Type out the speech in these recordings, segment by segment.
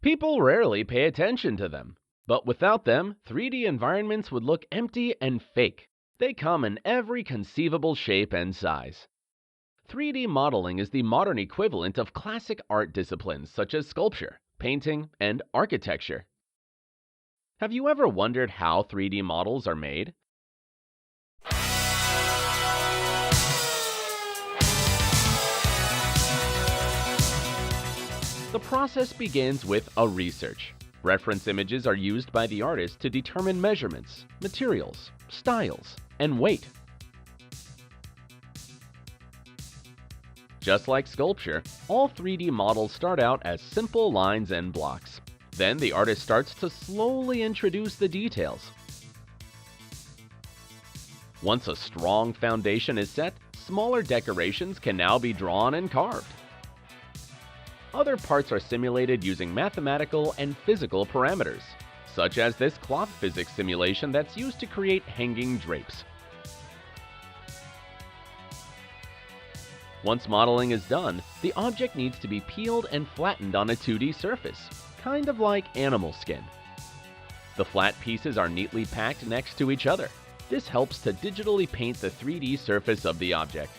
People rarely pay attention to them, but without them, 3D environments would look empty and fake. They come in every conceivable shape and size. 3D modeling is the modern equivalent of classic art disciplines such as sculpture, painting, and architecture. Have you ever wondered how 3D models are made? The process begins with a research. Reference images are used by the artist to determine measurements, materials, styles, and weight. Just like sculpture, all 3D models start out as simple lines and blocks. Then the artist starts to slowly introduce the details. Once a strong foundation is set, smaller decorations can now be drawn and carved. Other parts are simulated using mathematical and physical parameters, such as this cloth physics simulation that's used to create hanging drapes. Once modeling is done, the object needs to be peeled and flattened on a 2D surface, kind of like animal skin. The flat pieces are neatly packed next to each other. This helps to digitally paint the 3D surface of the object.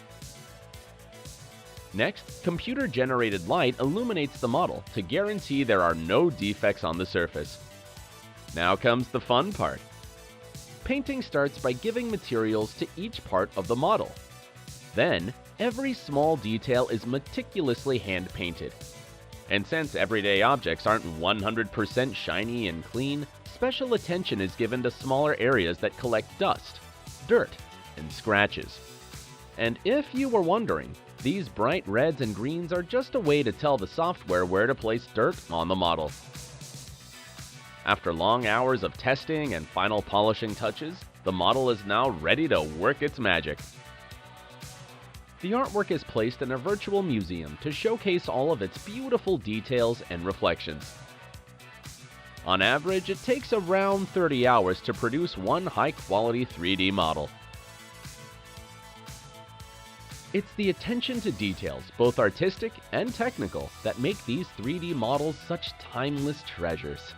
Next, computer-generated light illuminates the model to guarantee there are no defects on the surface. Now comes the fun part. Painting starts by giving materials to each part of the model. Then, every small detail is meticulously hand-painted. And since everyday objects aren't 100% shiny and clean, special attention is given to smaller areas that collect dust, dirt, and scratches. And if you were wondering, these bright reds and greens are just a way to tell the software where to place dirt on the model. After long hours of testing and final polishing touches, the model is now ready to work its magic. The artwork is placed in a virtual museum to showcase all of its beautiful details and reflections. On average, it takes around 30 hours to produce one high-quality 3D model. It's the attention to details, both artistic and technical, that make these 3D models such timeless treasures.